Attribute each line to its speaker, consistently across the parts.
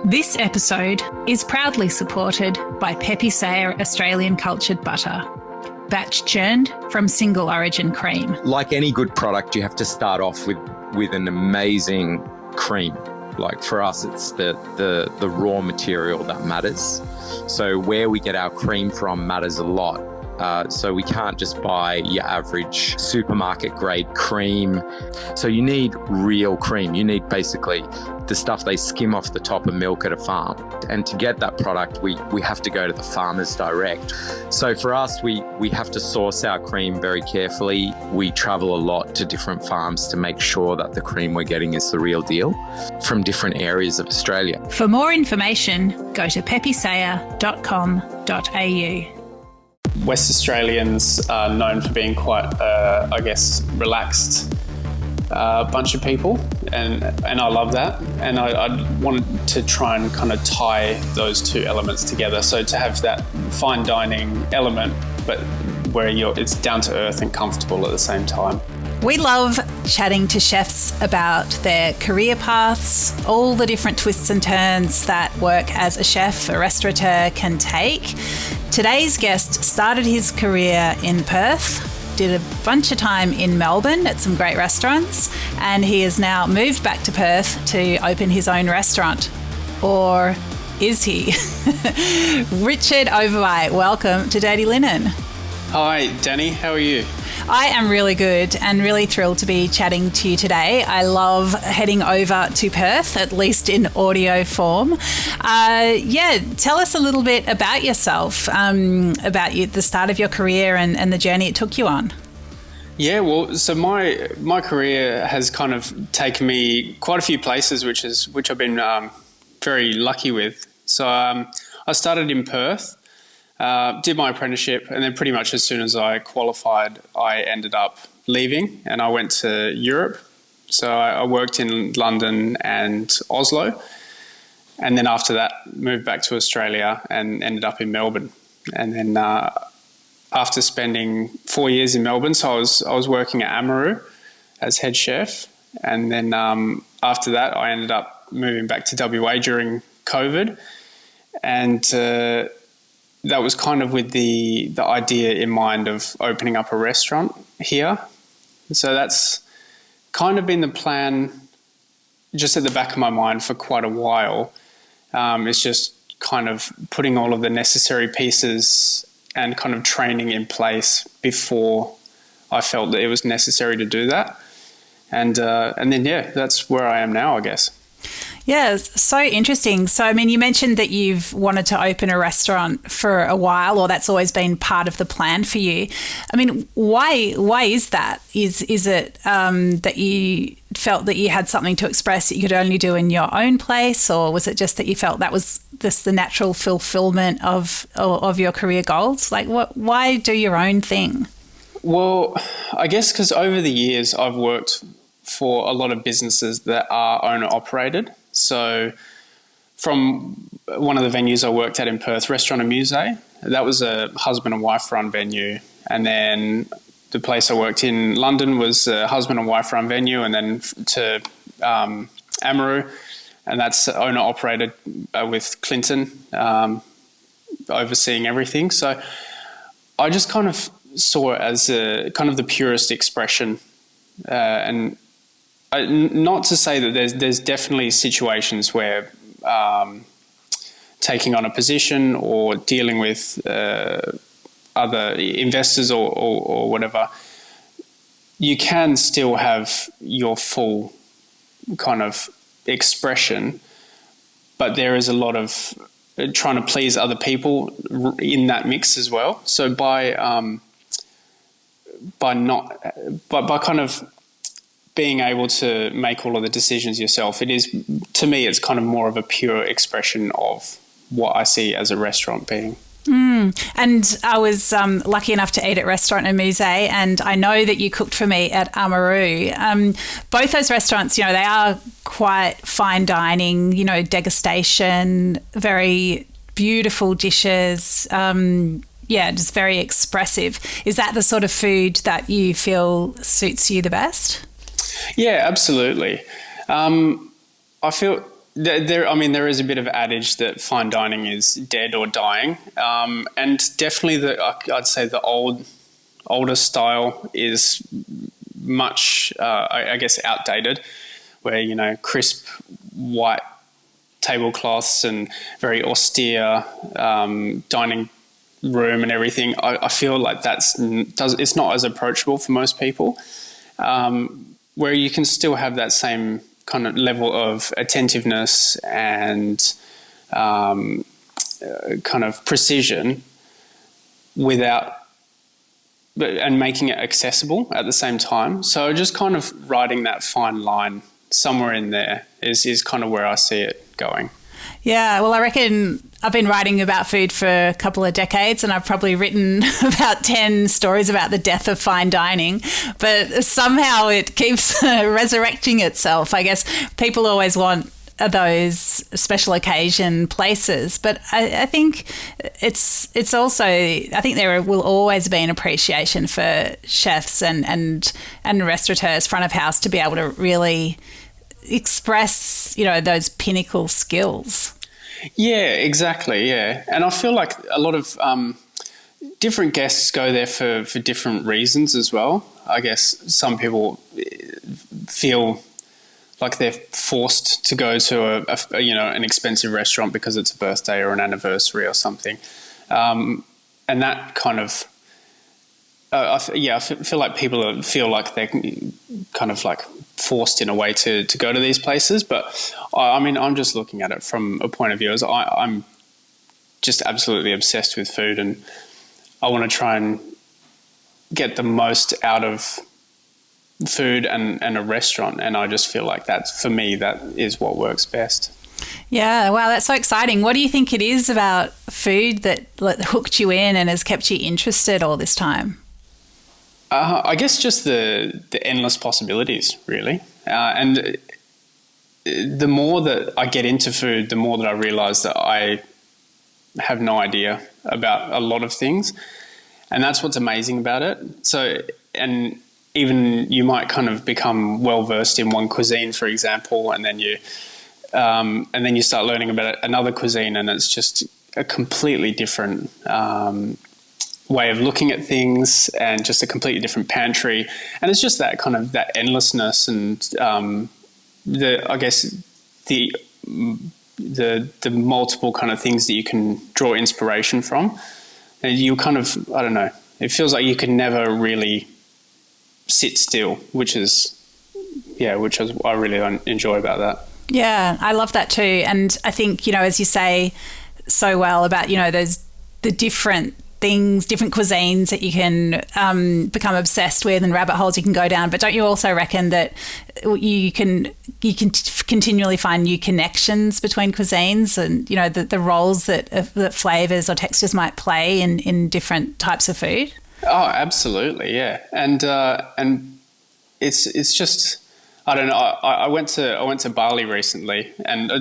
Speaker 1: This episode is proudly supported by Pepe Sayer Australian Cultured Butter, batch churned from single origin cream.
Speaker 2: Like any good product, you have to start off with an amazing cream. Like for us, it's the raw material that matters. So where we get our cream from matters a lot. So we can't just buy your average supermarket grade cream. So you need real cream. You need basically the stuff they skim off the top of milk at a farm. And to get that product, we have to go to the farmers direct. So for us, we have to source our cream very carefully. We travel a lot to different farms to make sure that the cream we're getting is the real deal from different areas of Australia.
Speaker 1: For more information, go to pepesayer.com.au.
Speaker 3: West Australians are known for being quite, relaxed bunch of people, and I love that. And I wanted to try and kind of tie those two elements together. So to have that fine dining element, but where it's down to earth and comfortable at the same time.
Speaker 1: We love chatting to chefs about their career paths, all the different twists and turns that work as a chef, a restaurateur can take. Today's guest started his career in Perth, did a bunch of time in Melbourne at some great restaurants, and he has now moved back to Perth to open his own restaurant. Or is he? Richard Overbye, welcome to Dirty Linen.
Speaker 3: Hi, Dani. How are you?
Speaker 1: I am really good and really thrilled to be chatting to you today. I love heading over to Perth, at least in audio form. Tell us a little bit about yourself, about the start of your career and the journey it took you on.
Speaker 3: Yeah, well, so my career has kind of taken me quite a few places, which I've been very lucky with. So I started in Perth. Did my apprenticeship, and then pretty much as soon as I qualified, I ended up leaving and I went to Europe. So I worked in London and Oslo, and then after that moved back to Australia and ended up in Melbourne. And then after spending 4 years in Melbourne, so I was working at Amaru as head chef, and then after that I ended up moving back to WA during COVID, and that was kind of with the idea in mind of opening up a restaurant here. So that's kind of been the plan just at the back of my mind for quite a while. It's just kind of putting all of the necessary pieces and kind of training in place before I felt that it was necessary to do that. And then, that's where I am now, I guess.
Speaker 1: Yeah, so interesting. So, I mean, you mentioned that you've wanted to open a restaurant for a while, or that's always been part of the plan for you. I mean, why is that? Is it that you felt that you had something to express that you could only do in your own place, or was it just that you felt that was just the natural fulfillment of your career goals? Like, why do your own thing?
Speaker 3: Well, I guess because over the years I've worked for a lot of businesses that are owner operated. So from one of the venues I worked at in Perth, Restaurant and Musée, that was a husband and wife run venue. And then the place I worked in London was a husband and wife run venue, and then to Amaru, and that's owner operated with Clinton overseeing everything. So I just kind of saw it as a kind of the purest expression, and not to say that there's definitely situations where taking on a position or dealing with other investors or whatever, you can still have your full kind of expression, but there is a lot of trying to please other people in that mix as well. So by kind of being able to make all of the decisions yourself, it is, to me, it's kind of more of a pure expression of what I see as a restaurant being.
Speaker 1: And I was lucky enough to eat at Restaurant and Musée, and I know that you cooked for me at Amaru. Both those restaurants, they are quite fine dining, degustation, very beautiful dishes, just very expressive. Is that the sort of food that you feel suits you the best?
Speaker 3: Yeah, absolutely. I feel there is a bit of adage that fine dining is dead or dying, and definitely I'd say the older style is much, I guess, outdated, where crisp white tablecloths and very austere dining room and everything. I feel like it's not as approachable for most people, where you can still have that same kind of level of attentiveness and kind of precision and making it accessible at the same time. So just kind of riding that fine line somewhere in there is kind of where I see it going.
Speaker 1: Yeah, well, I reckon I've been writing about food for a couple of decades, and I've probably written about 10 stories about the death of fine dining, but somehow it keeps resurrecting itself. I guess people always want those special occasion places, but I think it's also, I think there will always be an appreciation for chefs and restaurateurs front of house to be able to really express those pinnacle skills.
Speaker 3: Yeah, exactly. Yeah, and I feel like a lot of different guests go there for different reasons as well. I guess some people feel like they're forced to go to an expensive restaurant because it's a birthday or an anniversary or something, and that kind of I feel like people feel like they're kind of like forced in a way to go to these places. But I mean, I'm just looking at it from a point of view as I'm just absolutely obsessed with food, and I want to try and get the most out of food and a restaurant. And I just feel like for me, that is what works best.
Speaker 1: Yeah, wow, that's so exciting. What do you think it is about food that hooked you in and has kept you interested all this time?
Speaker 3: I guess just the endless possibilities, really. And the more that I get into food, the more that I realise that I have no idea about a lot of things. And that's what's amazing about it. So, and even you might kind of become well-versed in one cuisine, for example, and then you start learning about another cuisine, and it's just a completely different way of looking at things, and just a completely different pantry. And it's just that kind of that endlessness, and the multiple kind of things that you can draw inspiration from. And you kind of, I don't know, it feels like you can never really sit still, which I really enjoy about that.
Speaker 1: Yeah, I love that too. And I think, as you say so well about, the different things, different cuisines that you can become obsessed with and rabbit holes you can go down. But don't you also reckon that you can continually find new connections between cuisines, and, the roles that flavours or textures might play in different types of food?
Speaker 3: Oh, absolutely, yeah. And it's just, I don't know. I went to Bali recently, and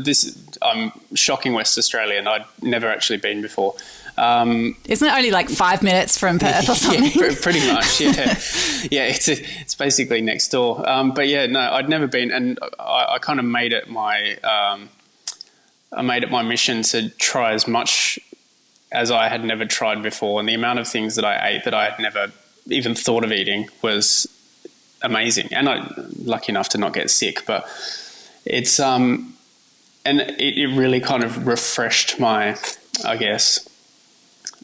Speaker 3: I'm shocking West Australia, and I'd never actually been before.
Speaker 1: Isn't it only like 5 minutes from Perth or something?
Speaker 3: Yeah, pretty much. Yeah, yeah. It's basically next door. But yeah, no, I'd never been, and I kind of made it my mission to try as much as I had never tried before, and the amount of things that I ate that I had never even thought of eating was amazing. And I'm lucky enough to not get sick, but it's and it really kind of refreshed my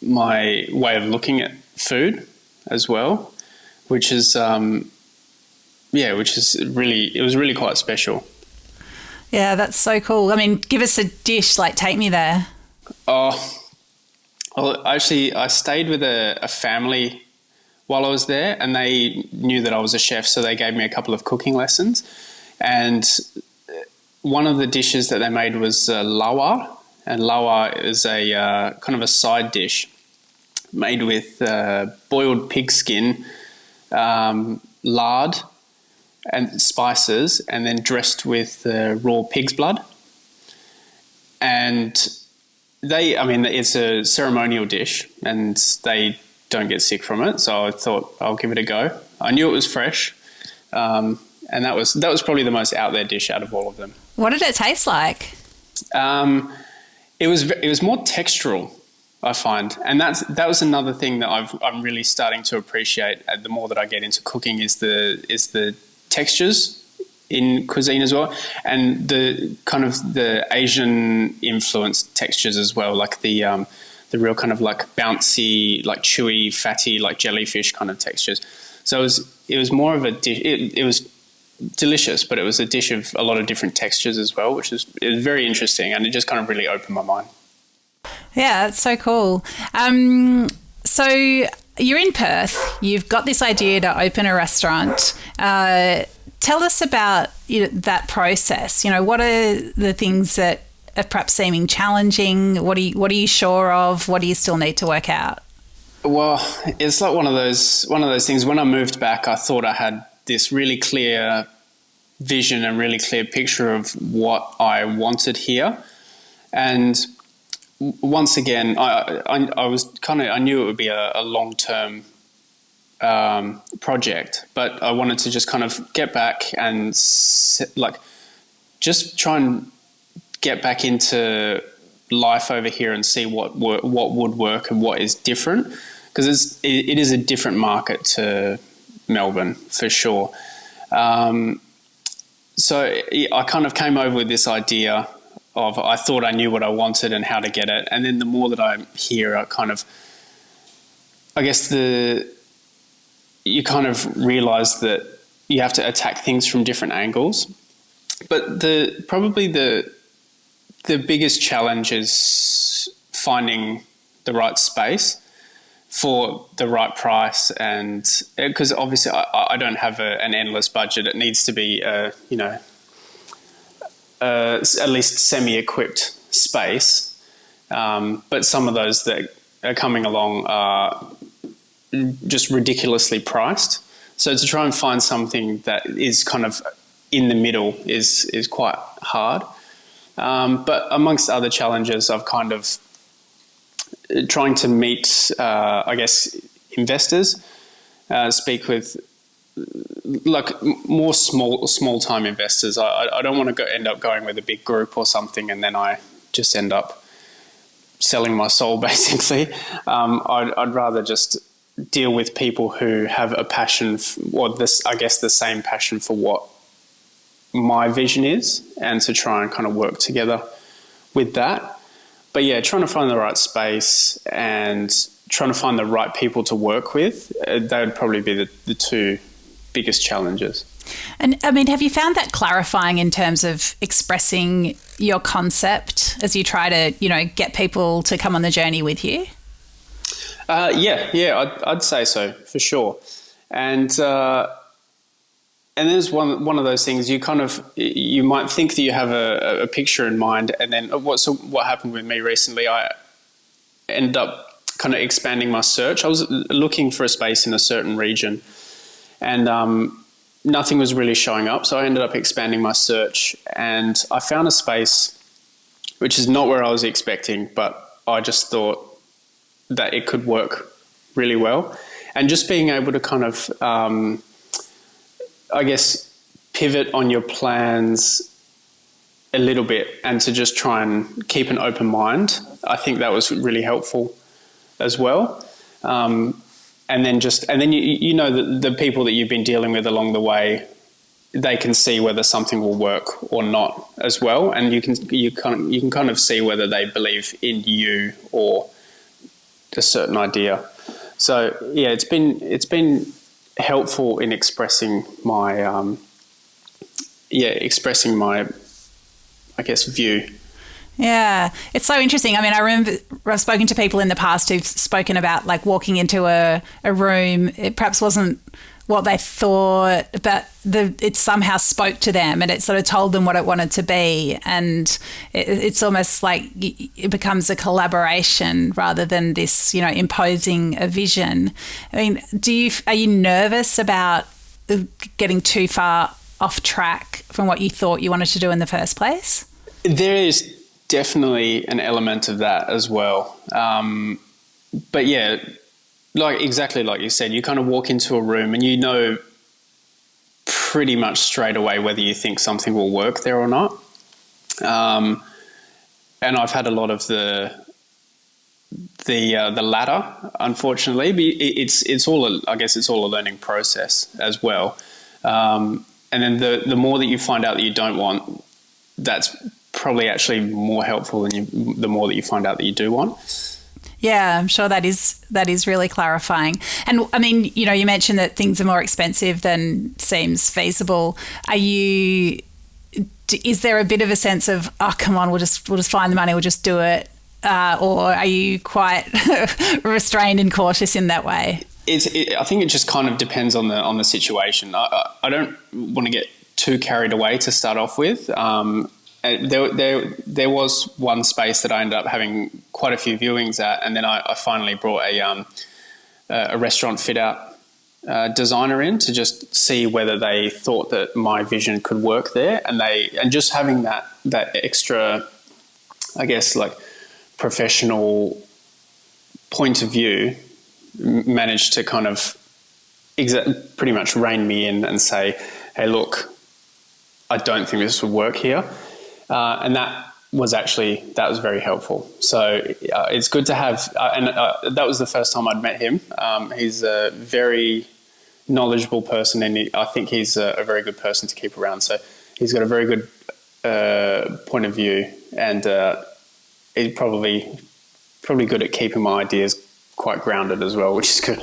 Speaker 3: way of looking at food as well, which is really quite special.
Speaker 1: Yeah, that's so cool. I mean, give us a dish, take me there.
Speaker 3: Oh, well, actually, I stayed with a family while I was there, and they knew that I was a chef, so they gave me a couple of cooking lessons. And one of the dishes that they made was lawa, and lawa is a kind of a side dish made with boiled pig skin, lard, and spices, and then dressed with raw pig's blood. And it's a ceremonial dish, and they don't get sick from it, so I thought I'll give it a go. I knew it was fresh, and that was probably the most out there dish out of all of them.
Speaker 1: What did it taste like?
Speaker 3: It was more textural, I find, and that was another thing that I'm really starting to appreciate. The more that I get into cooking, is the textures in cuisine as well, and the kind of the Asian influenced textures as well, like the real kind of like bouncy, like chewy, fatty, like jellyfish kind of textures. So it was more of a dish. It was delicious, but it was a dish of a lot of different textures as well, it was very interesting, and it just kind of really opened my mind.
Speaker 1: Yeah, that's so cool. So you're in Perth. You've got this idea to open a restaurant. Tell us about that process. What are the things that are perhaps seeming challenging? What are you sure of? What do you still need to work out?
Speaker 3: Well, it's like one of those things. When I moved back, I thought I had this really clear vision and really clear picture of what I wanted here. And once again, I knew it would be a long-term project, but I wanted to just kind of get back and just try and get back into life over here and see what would work and what is different, because it is a different market to Melbourne for sure. So I kind of came over with this idea of, I thought I knew what I wanted and how to get it, and then the more that I'm here, I guess you kind of realise that you have to attack things from different angles. But probably the biggest challenge is finding the right space for the right price, and because obviously I don't have an endless budget. It needs to be at least semi-equipped space, but some of those that are coming along are just ridiculously priced. So to try and find something that is kind of in the middle is quite hard. But amongst other challenges, I've kind of trying to meet, I guess, investors, speak with like more small time investors. I don't want to end up going with a big group or something, and then I just end up selling my soul, basically. I'd rather just deal with people who have a passion, I guess the same passion for what my vision is, and to try and kind of work together with that. But yeah, trying to find the right space and trying to find the right people to work with, that would probably be the two biggest challenges.
Speaker 1: And I mean, have you found that clarifying in terms of expressing your concept as you try to, get people to come on the journey with you? Yeah, I'd say so, for sure. And there's one of those things, you might think that you have a picture in mind, and then what happened with me recently, I ended up kind of expanding my search. I was looking for a space in a certain region, and nothing was really showing up, so I ended up expanding my search, and I found a space which is not where I was expecting, but I just thought that it could work really well. And just being able to kind of I guess, pivot on your plans a little bit and to just try and keep an open mind. I think that was really helpful as well. And then you know that the people that you've been dealing with along the way, they can see whether something will work or not as well, and you can kind of see whether they believe in you or a certain idea. So yeah, it's been helpful in expressing my I guess view. Yeah, it's so interesting. I mean, I remember I've spoken to people in the past who've spoken about like walking into a room. It perhaps wasn't what they thought, but it somehow spoke to them and it sort of told them what it wanted to be. And it's almost like it becomes a collaboration rather than this, imposing a vision. I mean, are you nervous about getting too far off track from what you thought you wanted to do in the first place?
Speaker 3: There is definitely an element of that as well. But yeah, exactly like you said, you kind of walk into a room and you know pretty much straight away whether you think something will work there or not. and I've had a lot of the latter, unfortunately. But it's all I guess it's all a learning process as well. And then the more that you find out that you don't want, that's probably actually more helpful than the more that you find out that you do want.
Speaker 1: Yeah, I'm sure that is really clarifying. And I mean, you mentioned that things are more expensive than seems feasible. Is there a bit of a sense of, oh, come on, we'll just find the money, we'll just do it, or are you quite restrained and cautious in that way?
Speaker 3: I think it just kind of depends on the situation. I don't want to get too carried away to start off with. There was one space that I ended up having quite a few viewings at, and then I finally brought a restaurant fit out designer in to just see whether they thought that my vision could work there, and just having that extra, I guess, like professional point of view managed to kind of pretty much rein me in and say, hey, look, I don't think this would work here. And that was very helpful. So it's good to have, and that was the first time I'd met him. He's a very knowledgeable person, and I think he's a very good person to keep around. So he's got a very good point of view, and he's probably good at keeping my ideas quite grounded as well, which is good.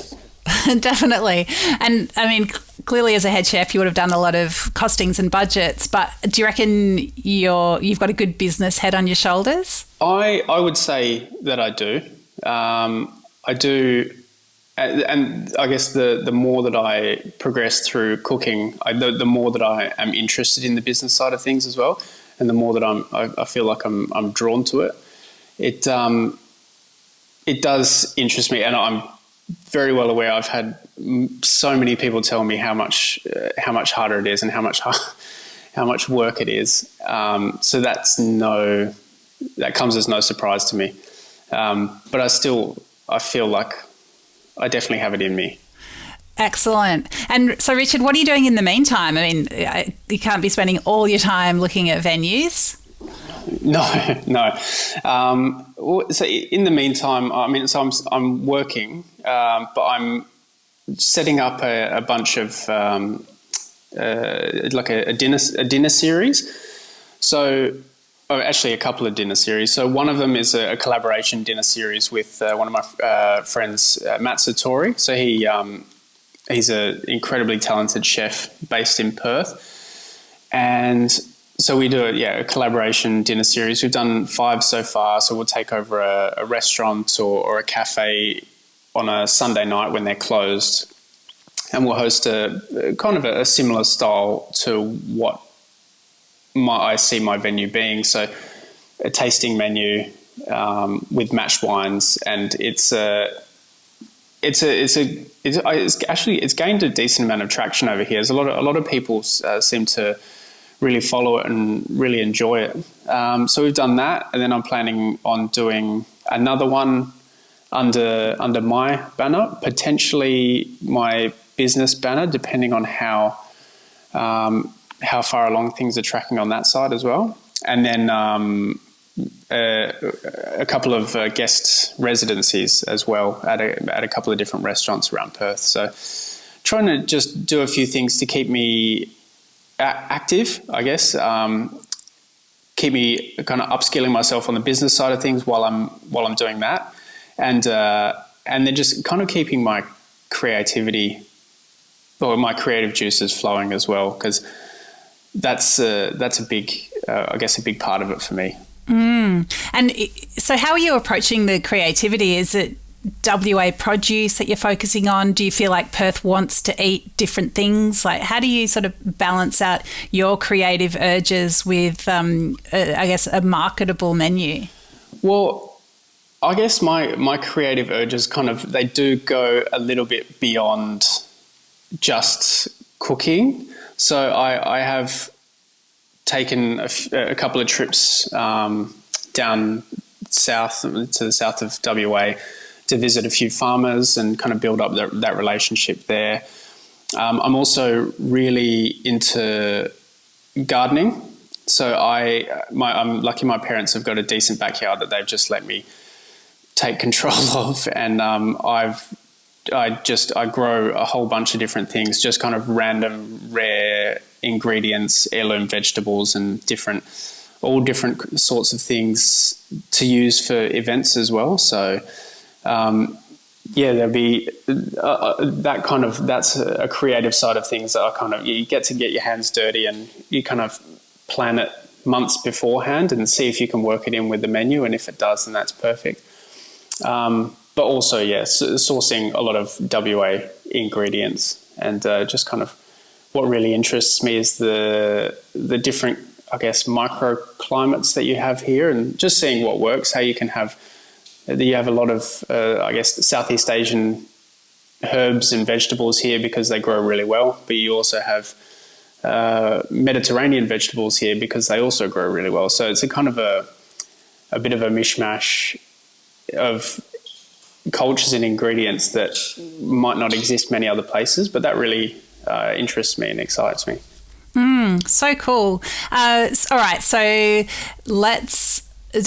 Speaker 1: Definitely. And I mean, clearly as a head chef, you would have done a lot of costings and budgets, but do you reckon you've got a good business head on your shoulders?
Speaker 3: I would say that I do. I do. And I guess the more that I progress through cooking, the more that I am interested in the business side of things as well. And the more that I feel like I'm drawn to it. It does interest me, and I'm very well aware. I've had so many people tell me how much harder it is and how much work it is. So that comes as no surprise to me. But I feel like I definitely have it in me.
Speaker 1: Excellent. And so, Richard, what are you doing in the meantime? I mean, you can't be spending all your time looking at venues.
Speaker 3: No. So in the meantime, I mean, so I'm working, but I'm setting up a bunch of like a dinner series. So, actually, a couple of dinner series. So one of them is a collaboration dinner series with one of my friends, Matt Satori. So he's an incredibly talented chef based in Perth, and so we do a collaboration dinner series. We've done 5 so far. So we'll take over a restaurant or a cafe on a Sunday night when they're closed, and we'll host a kind of a similar style to what I see my venue being. So a tasting menu with matched wines, and it's gained a decent amount of traction over here. There's a lot of people seem to really follow it and really enjoy it. So we've done that, and then I'm planning on doing another one under my banner, potentially my business banner, depending on how far along things are tracking on that side as well. And then a couple of guest residencies as well at a couple of different restaurants around Perth. So trying to just do a few things to keep me active, I guess, keep me kind of upskilling myself on the business side of things while I'm doing that, and then just kind of keeping my creativity or my creative juices flowing as well, because that's a big I guess a big part of it for me.
Speaker 1: And so how are you approaching the creativity? Is it WA produce that you're focusing on? Do you feel like Perth wants to eat different things? Like, how do you sort of balance out your creative urges with, I guess, a marketable menu?
Speaker 3: Well, I guess my creative urges they do go a little bit beyond just cooking. So I have taken a couple of trips down south to the south of WA to visit a few farmers and kind of build up that relationship there. I'm also really into gardening. So I'm lucky my parents have got a decent backyard that they've just let me take control of, and I grow a whole bunch of different things, just kind of random, rare ingredients, heirloom vegetables, and all different sorts of things to use for events as well. So, there'll be that's a creative side of things that you get to get your hands dirty, and you kind of plan it months beforehand and see if you can work it in with the menu, and if it does, then that's perfect. But also, sourcing a lot of WA ingredients, and just kind of what really interests me is the different, I guess, microclimates that you have here, and just seeing what works, how you have a lot of, Southeast Asian herbs and vegetables here because they grow really well, but you also have Mediterranean vegetables here because they also grow really well. So it's a kind of a bit of a mishmash of cultures and ingredients that might not exist many other places, but that really interests me and excites me.
Speaker 1: So cool. All right, so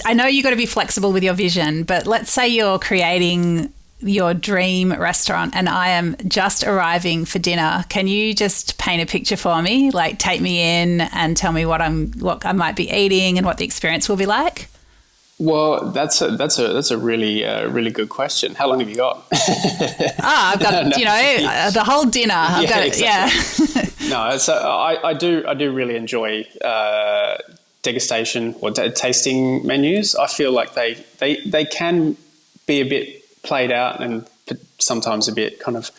Speaker 1: I know you've got to be flexible with your vision, but let's say you're creating your dream restaurant and I am just arriving for dinner. Can you just paint a picture for me? Like, take me in and tell me what I might be eating and what the experience will be like?
Speaker 3: Well, that's a really good question. How long have you got?
Speaker 1: I've got the whole dinner. I've got it.
Speaker 3: Exactly. Yeah. No, so I do really enjoy degustation or tasting menus. I feel like they can be a bit played out and sometimes a bit kind of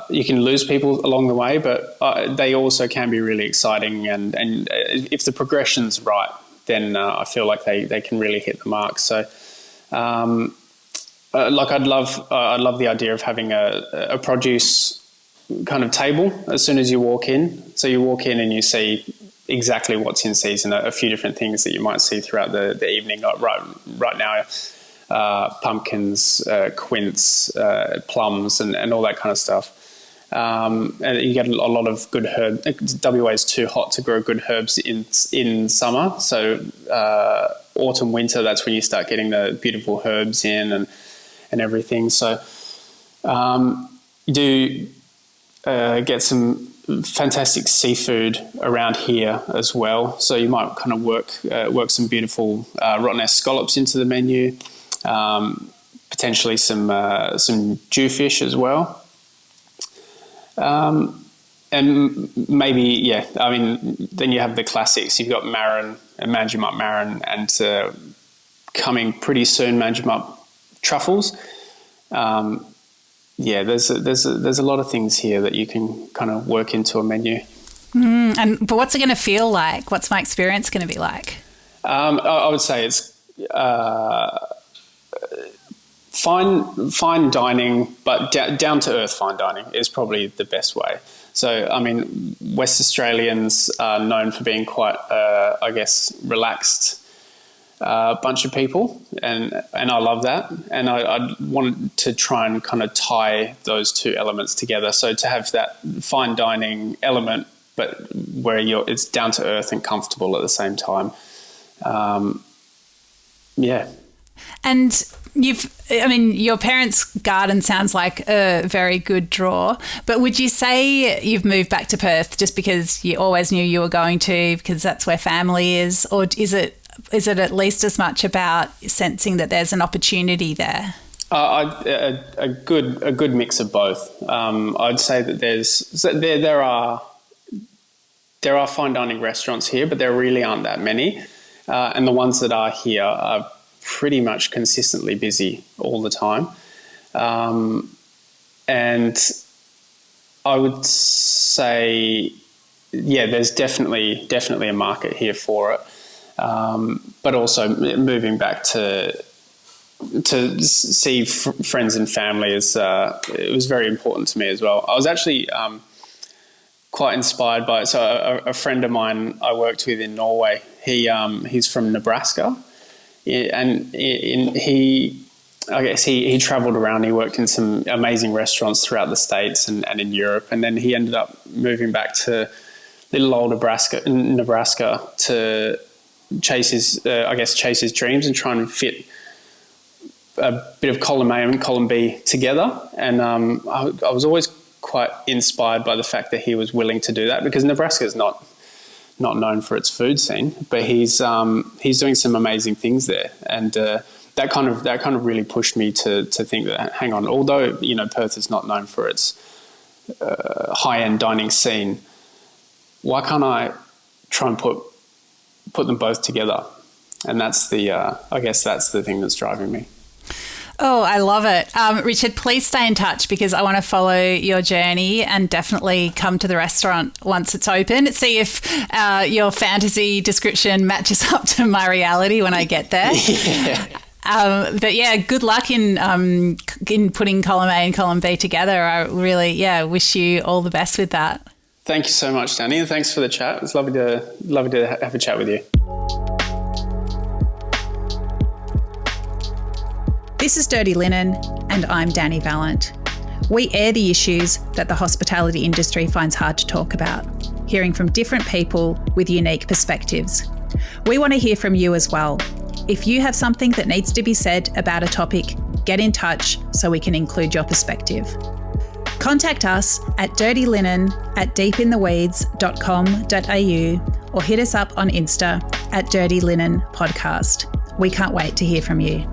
Speaker 3: you can lose people along the way, but they also can be really exciting, and if the progression's right, then I feel like they can really hit the mark. So, I'd love the idea of having a produce kind of table as soon as you walk in. So you walk in and you see exactly what's in season. A few different things that you might see throughout the evening. Like right now, pumpkins, quince, plums, and all that kind of stuff. And you get a lot of good herbs. WA is too hot to grow good herbs in summer. So autumn, winter, that's when you start getting the beautiful herbs in and everything. So you do get some fantastic seafood around here as well. So you might kind of work some beautiful rottnest scallops into the menu. Potentially some jewfish as well. And maybe, then you have the classics. You've got marron and Manjimup marron, and coming pretty soon, Manjimup truffles. There's a lot of things here that you can kind of work into a menu.
Speaker 1: But what's it going to feel like? What's my experience going to be like?
Speaker 3: I would say it's fine dining, but down to earth fine dining is probably the best way. So, I mean, West Australians are known for being quite, relaxed bunch of people, and I love that. And I wanted to try and kind of tie those two elements together. So to have that fine dining element, but where it's down to earth and comfortable at the same time.
Speaker 1: And your parents' garden sounds like a very good draw, but would you say you've moved back to Perth just because you always knew you were going to, because that's where family is, or is it at least as much about sensing that there's an opportunity there?
Speaker 3: A good mix of both. I'd say that there are fine dining restaurants here, but there really aren't that many, and the ones that are here are pretty much consistently busy all the time. And I would say, there's definitely a market here for it. But also moving back to see friends and family it was very important to me as well. I was actually quite inspired by it. So a friend of mine I worked with in Norway, he's from Nebraska. And he traveled around. He worked in some amazing restaurants throughout the States and in Europe. And then he ended up moving back to little old Nebraska to chase his dreams and try and fit a bit of column A and column B together. And I was always quite inspired by the fact that he was willing to do that, because Nebraska is not known for its food scene, but he's doing some amazing things there. And that kind of really pushed me to think that, hang on, although, you know, Perth is not known for its high-end dining scene, why can't I try and put them both together? And that's I guess that's the thing that's driving me.
Speaker 1: Oh, I love it. Richard, please stay in touch, because I want to follow your journey and definitely come to the restaurant once it's open. See if your fantasy description matches up to my reality when I get there. Yeah. But yeah, good luck in putting column A and column B together. I really, wish you all the best with that.
Speaker 3: Thank you so much, Dani, and thanks for the chat. It was lovely to have a chat with you.
Speaker 1: This is Dirty Linen, and I'm Dani Valent. We air the issues that the hospitality industry finds hard to talk about, hearing from different people with unique perspectives. We want to hear from you as well. If you have something that needs to be said about a topic, get in touch so we can include your perspective. Contact us at dirtylinen@deepintheweeds.com.au or hit us up on Insta @dirtylinen podcast. We can't wait to hear from you.